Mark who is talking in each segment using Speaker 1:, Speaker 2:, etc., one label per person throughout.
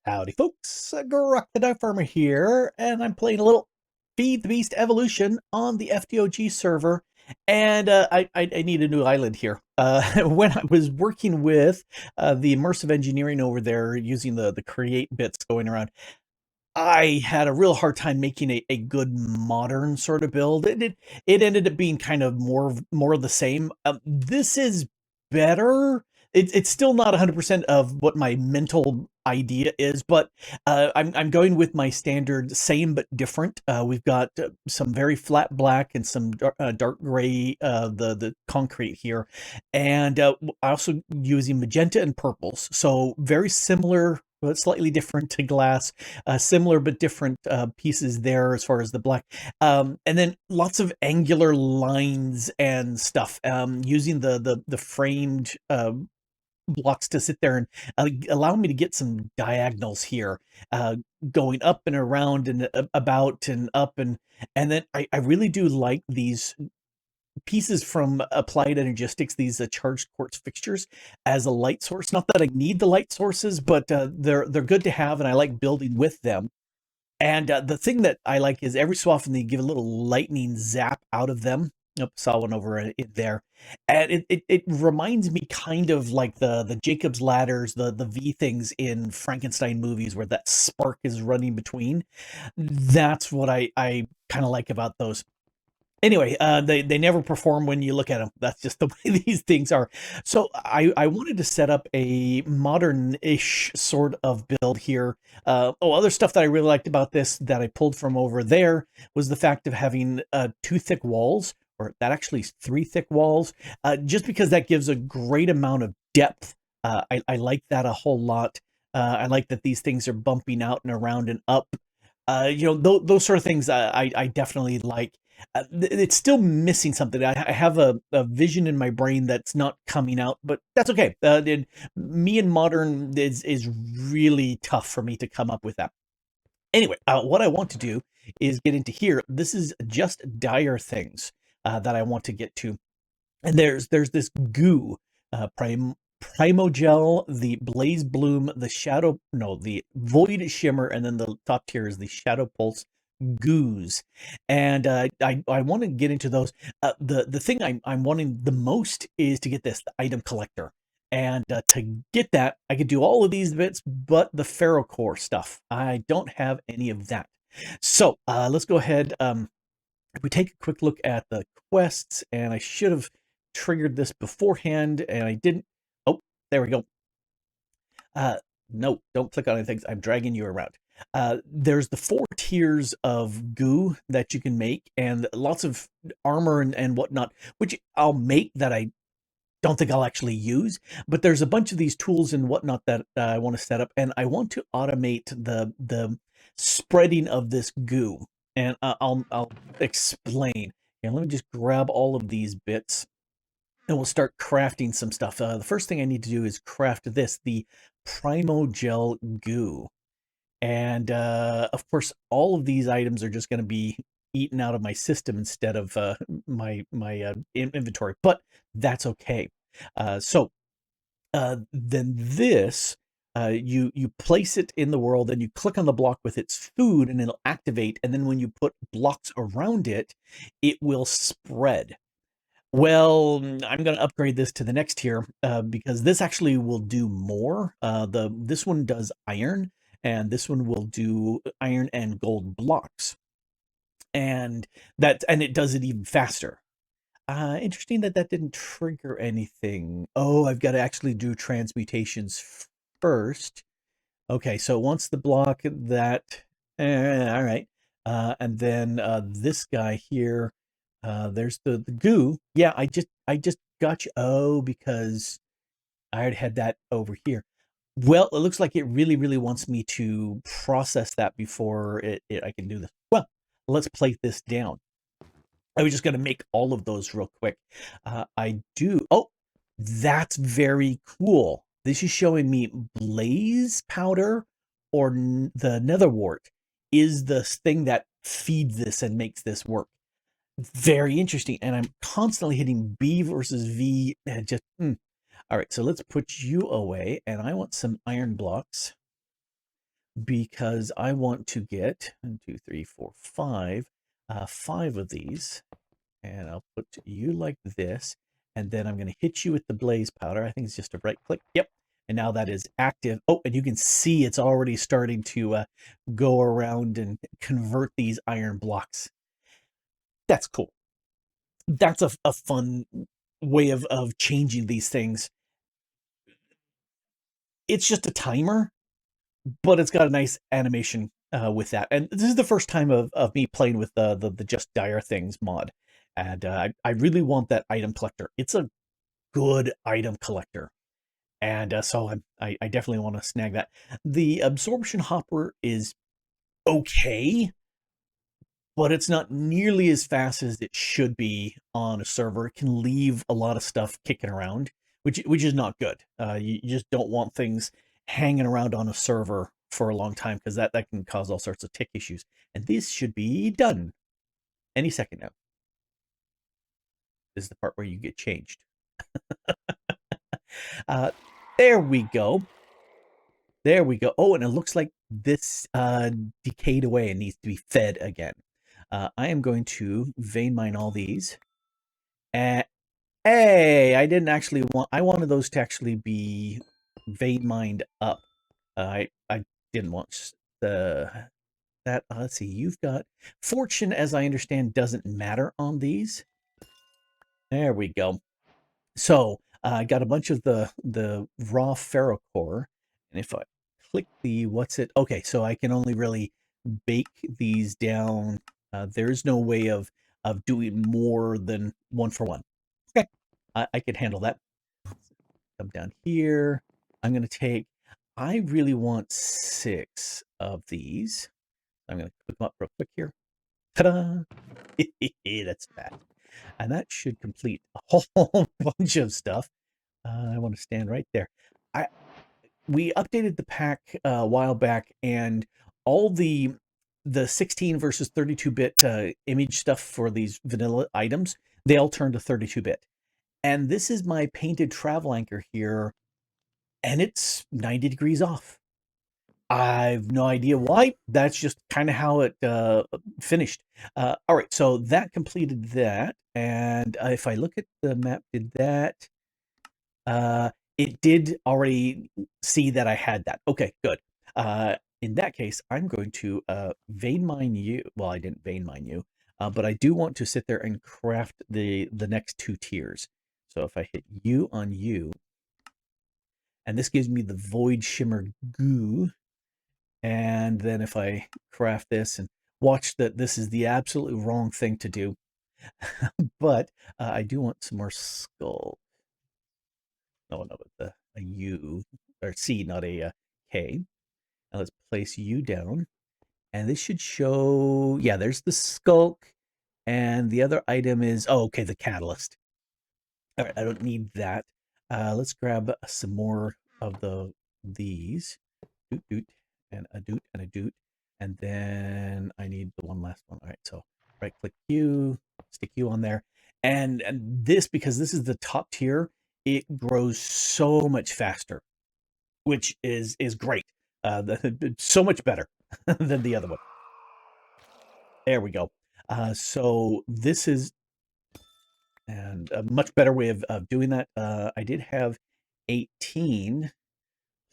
Speaker 1: Howdy folks, Grok the DuckFarmer here, and I'm playing a little Feed the Beast Evolution on the FTOG server, and I need a new island here. When I was working with the immersive engineering over there using the create bits going around, I had a real hard time making a good modern sort of build. It ended up being kind of more of the same. This is better. It's still not 100% of what my mental idea is, but I'm going with my standard same but different. We've got some very flat black and some dark gray, the concrete here, and also using magenta and purples. So very similar but slightly different to glass, similar but different pieces there as far as the black. And then lots of angular lines and stuff, using the framed blocks to sit there and allow me to get some diagonals here, going up and around and about and up. And then I really do like these pieces from Applied Energistics, these charged quartz fixtures, as a light source. Not that I need the light sources, but they're good to have, and I like building with them. And the thing that I like is every so often they give a little lightning zap out of them. Nope, saw one over in there, and it reminds me kind of like the Jacob's ladders, the V things in Frankenstein movies, where that spark is running between. That's what I kind of like about those. Anyway, they never perform when you look at them. That's just the way these things are. So I wanted to set up a modern-ish sort of build here. Other stuff that I really liked about this that I pulled from over there was the fact of having two thick walls, or that actually is three thick walls, just because that gives a great amount of depth. I like that a whole lot. I like that these things are bumping out and around and up. Those sort of things I definitely like. It's still missing something. I have a vision in my brain that's not coming out, but that's okay. Me and modern is really tough for me to come up with that. Anyway, what I want to do is get into here. This is just dire things that I want to get to. And there's this goo, Primogel, the Blaze Bloom, the Void Shimmer, and then the top tier is the Shadow Pulse goos. And I want to get into those. The thing I'm wanting the most is to get the item collector. And to get that, I could do all of these bits, but the ferrocore stuff, I don't have any of that. So let's go ahead. If we take a quick look at the quests, and I should have triggered this beforehand, and I didn't. Oh, there we go. No, don't click on anything. I'm dragging you around. There's the 4 tiers of goo that you can make, and lots of armor and whatnot, which I'll make that I don't think I'll actually use. But there's a bunch of these tools and whatnot that I want to set up, and I want to automate the spreading of this goo. And I'll explain. And let me just grab all of these bits, and we'll start crafting some stuff. The first thing I need to do is craft this, the Primogel goo. And of course, all of these items are just going to be eaten out of my system instead of my inventory, but that's okay. Then this, you place it in the world, and you click on the block with its food, and it'll activate. And then when you put blocks around it, it will spread. Well, I'm going to upgrade this to the next tier because this actually will do more. This one does iron, and this one will do iron and gold blocks, and it does it even faster. Interesting that didn't trigger anything. Oh, I've got to actually do transmutations first. Okay, so once the block that, all right, and then this guy here. There's the goo. Yeah, I just got you. Oh, because I already had that over here. Well, it looks like it really wants me to process that before I can do this. Well, let's plate this down. I was just going to make all of those real quick. I do. Oh, that's very cool. This is showing me blaze powder or the nether wart is the thing that feeds this and makes this work. Very interesting. And I'm constantly hitting B versus V and just, All right, so let's put you away. And I want some iron blocks. because I want to get 1, 2, 3, 4, 5, 5 of these, and I'll put you like this, and then I'm going to hit you with the blaze powder. I think it's just a right click. Yep. And now that is active. Oh, and you can see it's already starting to go around and convert these iron blocks. That's cool. That's a fun way of changing these things. It's just a timer, but it's got a nice animation with that. And this is the first time of me playing with the Just Dire Things mod. And I really want that item collector. It's a good item collector. And so I definitely want to snag that. The absorption hopper is okay, but it's not nearly as fast as it should be on a server. It can leave a lot of stuff kicking around, which is not good. You just don't want things hanging around on a server for a long time because that can cause all sorts of tick issues. And this should be done any second now. This is the part where you get changed. uh, there we go. There we go. Oh, and it looks like this decayed away and needs to be fed again. I am going to vein mine all these. And hey, I didn't actually want. I wanted those to actually be vein mined up. I didn't want the that. Let's see. You've got fortune, as I understand, doesn't matter on these. There we go. So I got a bunch of the raw ferrocore, and if I click the what's it? Okay, so I can only really bake these down. There's no way of doing more than 1 for 1. Okay, I can handle that. Come down here. I'm gonna take. I really want 6 of these. I'm gonna click them up real quick here. Ta-da! That's fat, and that should complete a whole bunch of stuff. I want to stand right there. I We updated the pack a while back, and all the 16 versus 32-bit image stuff for these vanilla items, they all turned to 32-bit. And this is my painted travel anchor here, and it's 90 degrees off. I've no idea why. That's just kind of how it finished. All right, so that completed that. And if I look at the map, did that? It did already see that I had that. Okay, good. In that case, I'm going to vein mine you. Well, I didn't vein mine you, but I do want to sit there and craft the next 2 tiers. So if I hit you on you, and this gives me the void shimmer goo, and then if I craft this and watch that, this is the absolutely wrong thing to do, but I do want some more skull. No, with a U or C, not a K. Now let's place you down, and this should show. Yeah, there's the skulk, and the other item is okay, the catalyst. All right, I don't need that. Let's grab some more of these. Doot doot and a doot and a doot, and then I need the one last one. All right, so right click you, stick you on there, and this, because this is the top tier, it grows so much faster, which is great. So much better than the other one. There we go. So this is and a much better way of doing that. I did have 18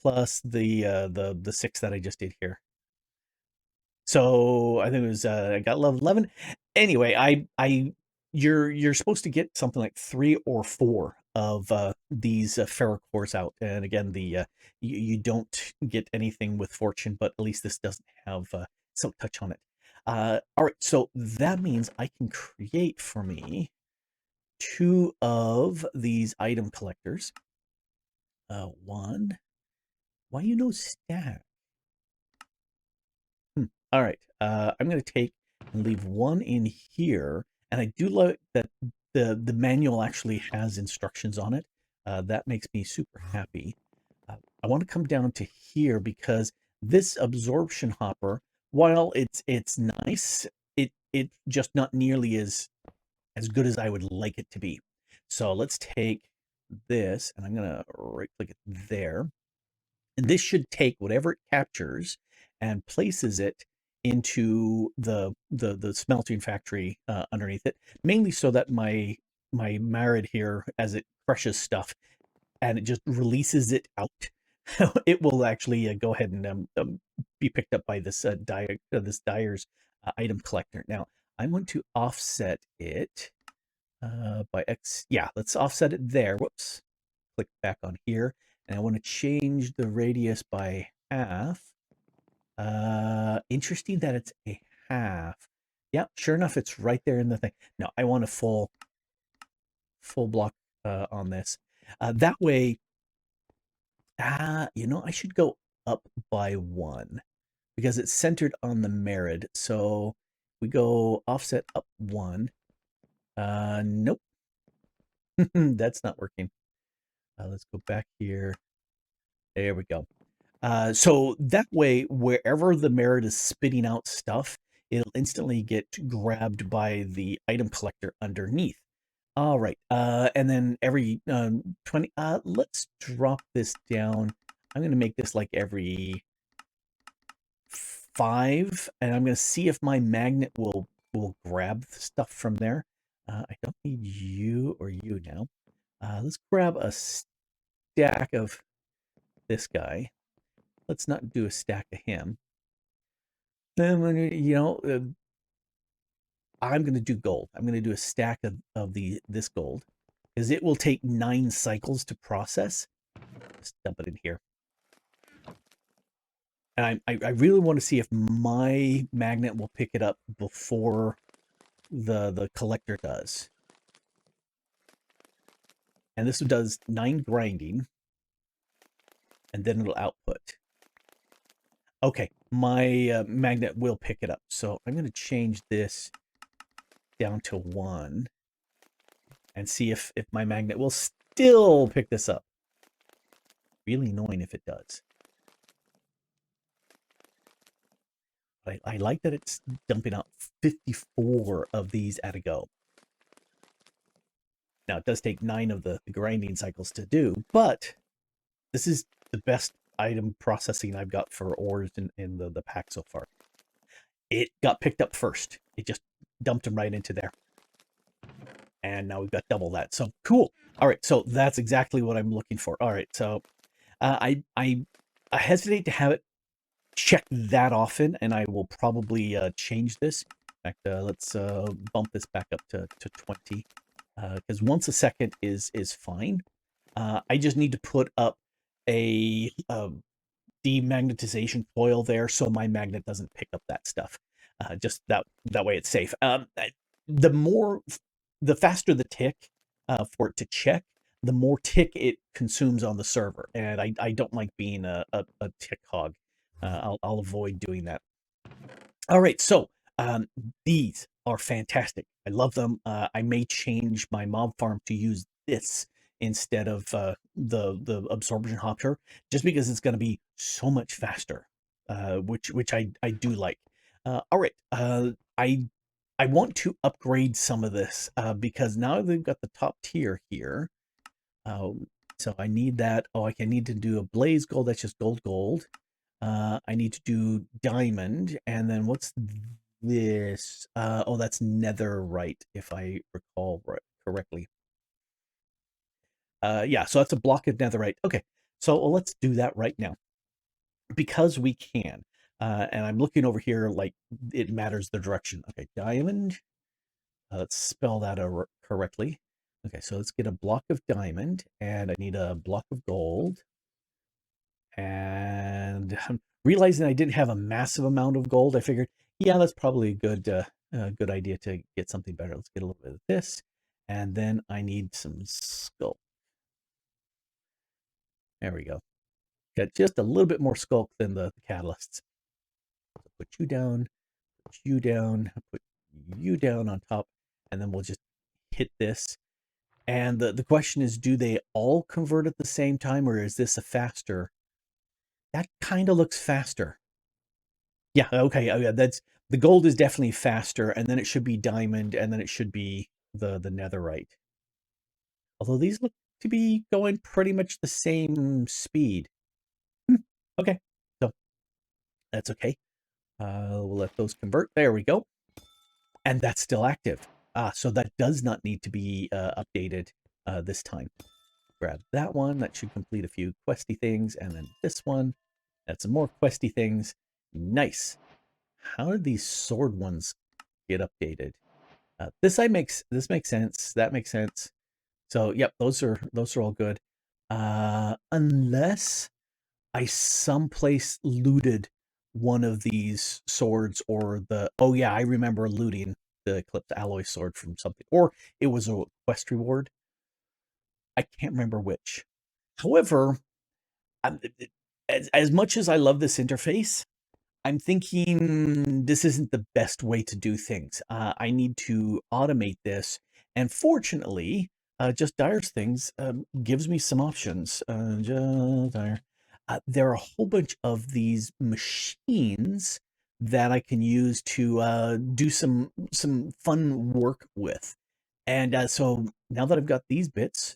Speaker 1: plus the 6 that I just did here. So I think it was I got level 11. Anyway, you're supposed to get something like 3 or 4 of these ferrocores out, and again you don't get anything with fortune, but at least this doesn't have silk touch on it. All right, so that means I can create for me 2 of these item collectors. One. Why you no stack? All right. I'm going to take and leave 1 in here. And I do like that the manual actually has instructions on it. That makes me super happy. I want to come down to here because this absorption hopper, while it's nice, it's just not nearly as good as I would like it to be. So let's take this, and I'm going to right click it there. And this should take whatever it captures and places it into the smelting factory underneath it, mainly so that my Marid here, as it crushes stuff and it just releases it out, it will actually go ahead and be picked up by this this dyer's item collector. Now I'm going to offset it by X. Yeah, let's offset it there. Whoops. Click back on here, and I want to change the radius by half. Interesting that it's a half. Yeah, sure enough, it's right there in the thing. No, I want a full block on this. That way, I should go up by 1 because it's centered on the Merid. So we go offset up 1. Nope, that's not working. Let's go back here. There we go. So that way, wherever the Merid is spitting out stuff, it'll instantly get grabbed by the item collector underneath. All right. And then every 20, let's drop this down. I'm going to make this like every 5, and I'm going to see if my magnet will grab the stuff from there. I don't need you or you now. Let's grab a stack of this guy. Let's not do a stack of him. Then, I'm going to do gold. I'm going to do a stack of this gold because it will take 9 cycles to process. Just dump it in here. And I really want to see if my magnet will pick it up before the collector does. And this does 9 grinding, and then it'll output. Okay, my magnet will pick it up. So I'm going to change this down to 1 and see if my magnet will still pick this up. Really annoying if it does. But I like that it's dumping out 54 of these at a go. Now, it does take 9 of the grinding cycles to do, but this is the best item processing I've got for ores in the pack so far. It got picked up first. It just dumped them right into there. And now we've got double that. So cool. All right, so that's exactly what I'm looking for. All right, so I hesitate to have it check that often, and I will probably change this. In fact, let's bump this back up to 20, because once a second is fine. I just need to put up a demagnetization coil there so my magnet doesn't pick up that stuff. Just that way it's safe. The faster the tick for it to check, the more tick it consumes on the server, and I don't like being a tick hog. I'll avoid doing that. All right, so these are fantastic. I love them. I may change my mob farm to use this instead of the absorption hopper, just because it's going to be so much faster, which I do like. All right, I want to upgrade some of this because now they've got the top tier here. So I need that. Oh, I need to do a blaze gold. That's just gold. I need to do diamond, and then what's this? Oh, that's netherite, if I recall correctly. Yeah, so that's a block of netherite. Okay, so let's do that right now because we can. And I'm looking over here like it matters the direction. Okay, diamond. Let's spell that correctly. Okay, so let's get a block of diamond, and I need a block of gold. And I'm realizing I didn't have a massive amount of gold. I figured, yeah, that's probably a good idea to get something better. Let's get a little bit of this, and then I need some sculk. There we go. Got just a little bit more sculk than the catalysts. Put you down, put you down, put you down on top, and then we'll just hit this. And the question is, do they all convert at the same time, or is this a faster? That kind of looks faster. Yeah, okay. Oh, yeah, that's the gold is definitely faster, and then it should be diamond, and then it should be the netherite. Although these look to be going pretty much the same speed. Okay, so That's okay. We'll let those convert. There we go. And that's still active. So that does not need to be updated this time. Grab that one. That should complete a few questy things. And then this one. That's some more questy things. Nice. How did these sword ones get updated? This makes sense. That makes sense. So yep, those are all good. Unless I someplace looted one of these swords, or the, oh yeah, I remember looting the Eclipse alloy sword from something, or it was a quest reward. I can't remember which. However, as much as I love this interface, I'm thinking this isn't the best way to do things. I need to automate this, and fortunately, Just Dire's things gives me some options. Just Dire. There are a whole bunch of these machines that I can use to do some fun work with, and so now that I've got these bits,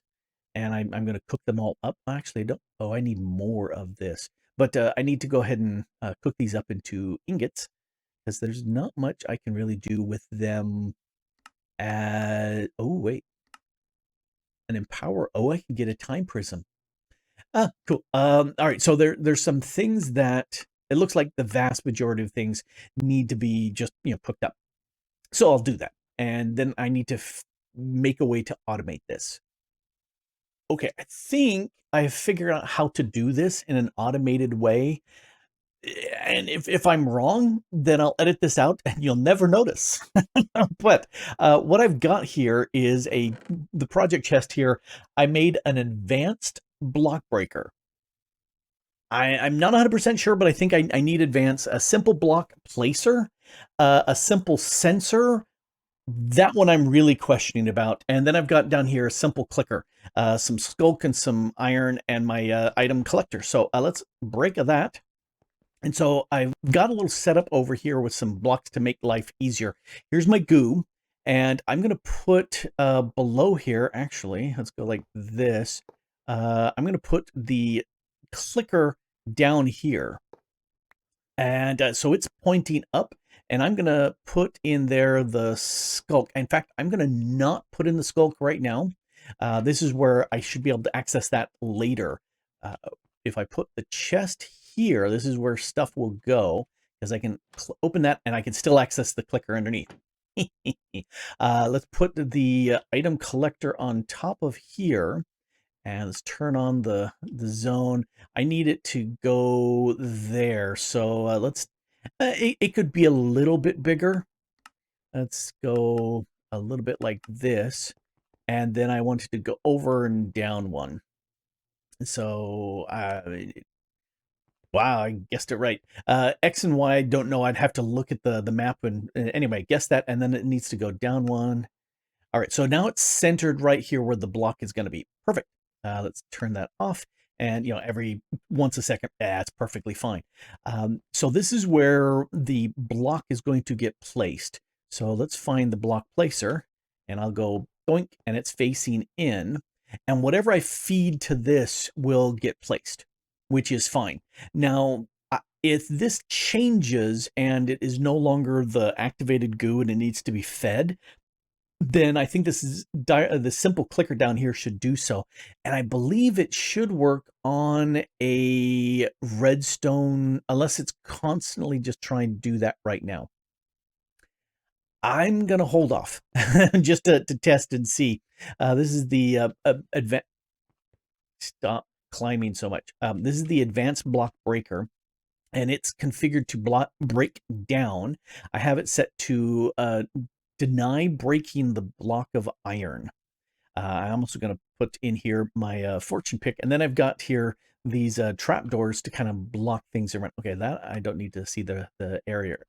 Speaker 1: and I'm going to cook them all up. Actually, I don't. Oh, I need more of this. But I need to go ahead and cook these up into ingots, because there's not much I can really do with them. Oh, wait. An empower. Oh, I can get a time prism. Cool. All right. So there's some things that it looks like the vast majority of things need to be just, cooked up. So I'll do that. And then I need to make a way to automate this. Okay, I think I've figured out how to do this in an automated way. And if I'm wrong, then I'll edit this out and you'll never notice. But what I've got here is the project chest here. I made an advanced block breaker. I'm not 100% sure, but I think I need advanced, a simple block placer, a simple sensor. That one I'm really questioning about. And then I've got down here a simple clicker, some skulk and some iron, and my item collector. So let's break that. And so I've got a little setup over here with some blocks to make life easier. Here's my goo. And I'm going to put below here, actually, let's go like this. I'm going to put the clicker down here. And so it's pointing up. And I'm going to put in there the skulk. In fact, I'm going to not put in the skulk right now. This is where I should be able to access that later. If I put the chest here, this is where stuff will go, because I can open that and I can still access the clicker underneath. Let's put the item collector on top of here. And let's turn on the zone. I need it to go there. So let's, it could be a little bit bigger. Let's go a little bit like this. And then I want it to go over and down one. So, wow, I guessed it right. X and Y, I don't know. I'd have to look at the map. And anyway, guess that. And then it needs to go down one. All right, so now it's centered right here where the block is going to be. Perfect. Let's turn that off. And, every once a second, that's perfectly fine. So this is where the block is going to get placed. So let's find the block placer, and I'll go boink, and it's facing in. And whatever I feed to this will get placed, which is fine. Now, if this changes and it is no longer the activated goo and it needs to be fed, then I think this is the simple clicker down here should do so. And I believe it should work on a redstone, unless it's constantly just trying to do that right now. I'm going to hold off just to test and see. This is the stop climbing so much. This is the advanced block breaker, and it's configured to break down. I have it set to deny breaking the block of iron. I'm also going to put in here my fortune pick, and then I've got here these trapdoors to kind of block things around. Okay, that I don't need to see the error.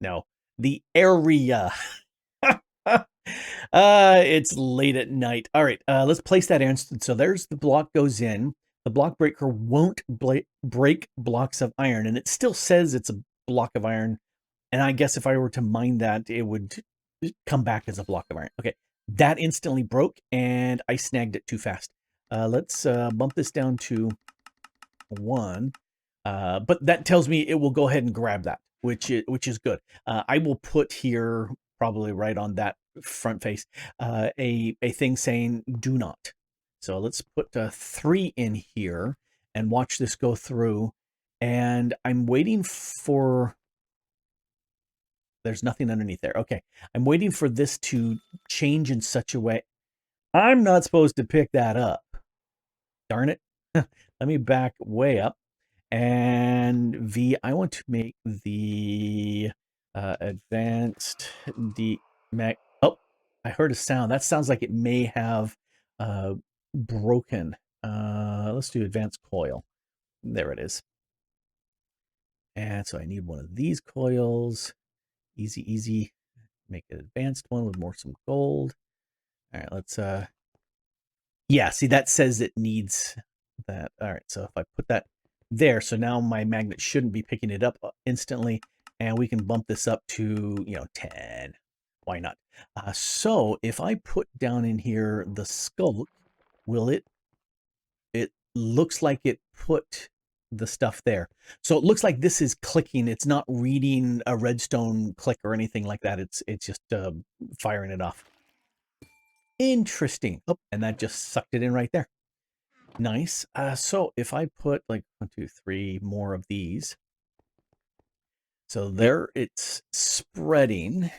Speaker 1: No, the area. It's late at night. All right, let's place that instant. So there's the block goes in. The block breaker won't break blocks of iron, and it still says it's a block of iron. And I guess if I were to mine that, it would come back as a block of iron. Okay, that instantly broke, and I snagged it too fast. Let's bump this down to one. But that tells me it will go ahead and grab that, which is good. I will put here, probably right on that front face, a thing saying do not. So let's put 3 in here and watch this go through. And I'm waiting for, there's nothing underneath there. Okay. I'm waiting for this to change in such a way. I'm not supposed to pick that up. Darn it. Let me back way up. And V, I want to make the advanced D Mac. Oh, I heard a sound. That sounds like it may have broken. Let's do advanced coil. There it is. And so I need one of these coils. Easy, easy. Make an advanced one with some gold. All right, let's yeah, see, that says it needs that. All right, so if I put that there, so now my magnet shouldn't be picking it up instantly, and we can bump this up to, 10. Why not? So if I put down in here the skulk, will it looks like it put the stuff there. So it looks like this is clicking. It's not reading a redstone click or anything like that. It's just firing it off. Interesting. Oh, and that just sucked it in right there. Nice. So if I put like 1, 2, 3 more of these, so there it's spreading.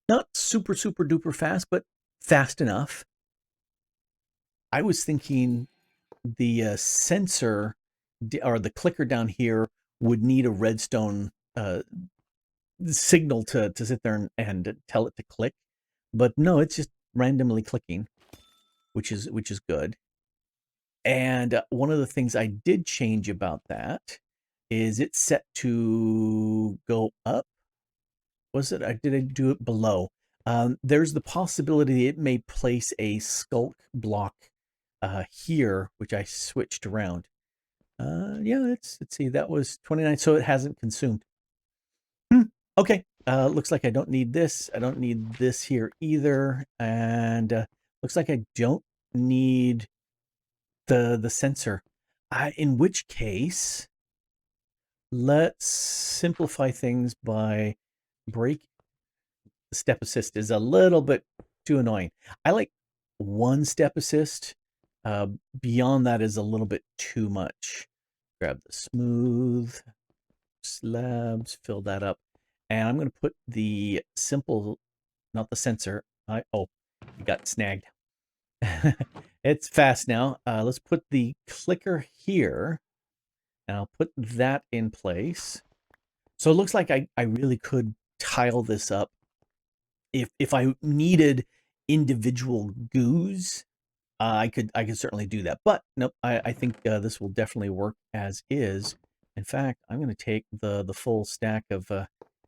Speaker 1: Not super, super duper fast, but fast enough. I was thinking the sensor or the clicker down here would need a redstone signal to sit there and tell it to click. But no, it's just randomly clicking, which is good. And one of the things I did change about that is it's set to go up. Was it? Did I do it below? There's the possibility it may place a skulk block here, which I switched around. Yeah, let's see. That was 29, so it hasn't consumed. Okay. Looks like I don't need this. I don't need this here either. And looks like I don't need the sensor. In which case, let's simplify things by break. Step assist is a little bit too annoying. I like 1 step assist. Beyond that is a little bit too much. Grab the smooth slabs, fill that up. And I'm going to put the simple, not the sensor. Oh, you got snagged. It's fast now. Let's put the clicker here. And I'll put that in place. So it looks like I really could tile this up. If I needed individual goos, I could certainly do that. But nope, I think this will definitely work as is. In fact, I'm going to take the full stack of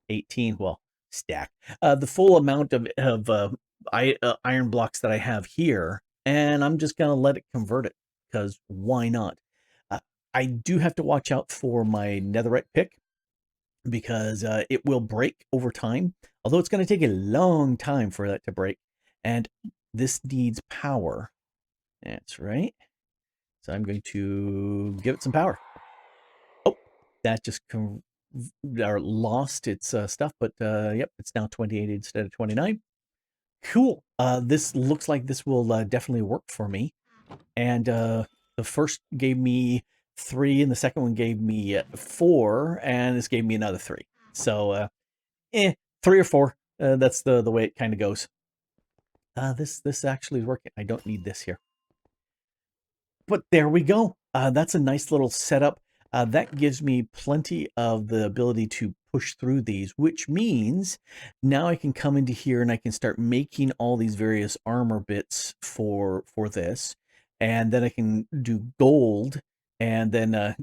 Speaker 1: 18. Well, stack the full amount of iron blocks that I have here, and I'm just going to let it convert it because why not? I do have to watch out for my netherite pick because it will break over time. Although it's going to take a long time for that to break, and this needs power. That's right. So I'm going to give it some power. Oh, that just lost its stuff, but yep, it's now 28 instead of 29. Cool. This looks like this will definitely work for me. And the first gave me 3, and the second one gave me 4, and this gave me another 3. So, 3 or 4. That's the way it kind of goes. This actually is working. I don't need this here. But there we go. That's a nice little setup. That gives me plenty of the ability to push through these, which means now I can come into here and I can start making all these various armor bits for this. And then I can do gold and then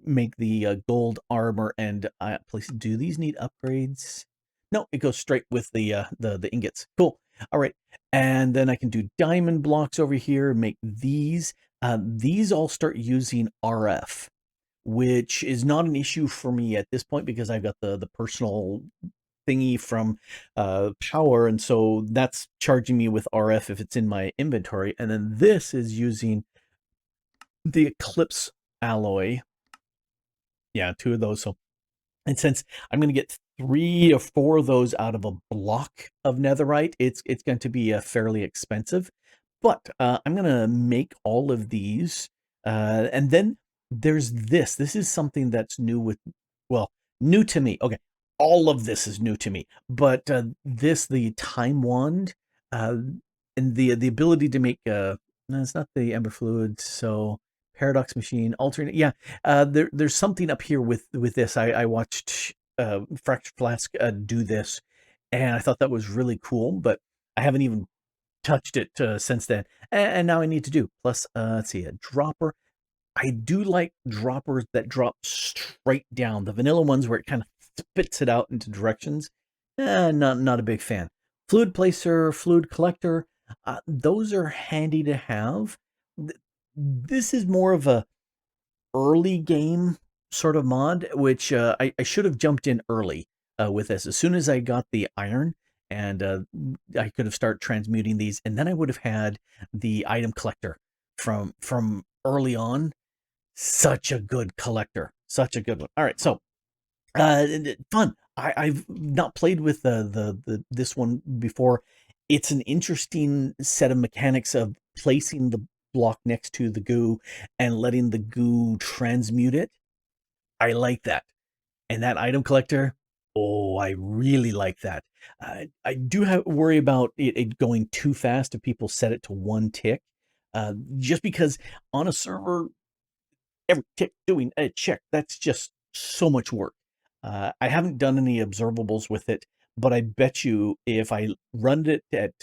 Speaker 1: make the gold armor and please, do these need upgrades? No, it goes straight with the ingots. Cool. All right. And then I can do diamond blocks over here, make these. These all start using RF, which is not an issue for me at this point because I've got the personal thingy from power, and so that's charging me with RF if it's in my inventory. And then this is using the Eclipse alloy. Yeah, 2 of those. So, and since I'm going to get 3 or 4 of those out of a block of netherite, it's going to be fairly expensive. But I'm going to make all of these. And then there's this. This is something that's new with, well, new to me. Okay, all of this is new to me. But the time wand, uh, and the ability to make, no, it's not the ember fluid. So paradox machine, alternate. Yeah, there's something up here with this. I watched Fractured Flask do this, and I thought that was really cool. But I haven't even touched it since then, and now I need to do. Plus, let's see, a dropper. I do like droppers that drop straight down. The vanilla ones where it kind of spits it out into directions. Not a big fan. Fluid placer, fluid collector. Those are handy to have. This is more of a early game sort of mod, which I should have jumped in early with this. As soon as I got the iron, and I could have started transmuting these, and then I would have had the item collector from early on. Such a good collector, such a good one. All right, so fun. I've not played with the this one before. It's an interesting set of mechanics of placing the block next to the goo and letting the goo transmute it. I like that. And that item collector, oh, I really like that. I do worry about it going too fast if people set it to 1 tick. Just because on a server, every tick doing a check, that's just so much work. I haven't done any observables with it, but I bet you if I run it at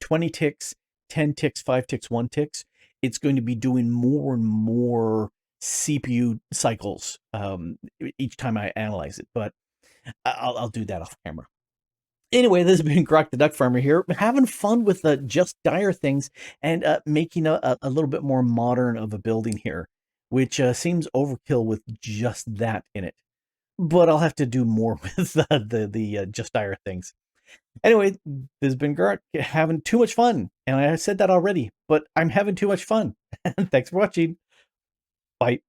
Speaker 1: 20 ticks, 10 ticks, 5 ticks, 1 ticks, it's going to be doing more and more CPU cycles each time I analyze it. But I'll do that off camera. Anyway, this has been Grok the DuckFarmer here, having fun with the just dire things and making a little bit more modern of a building here, which seems overkill with just that in it. But I'll have to do more with the just dire things. Anyway, this has been Grok having too much fun, and I said that already, but I'm having too much fun. Thanks for watching. Bye.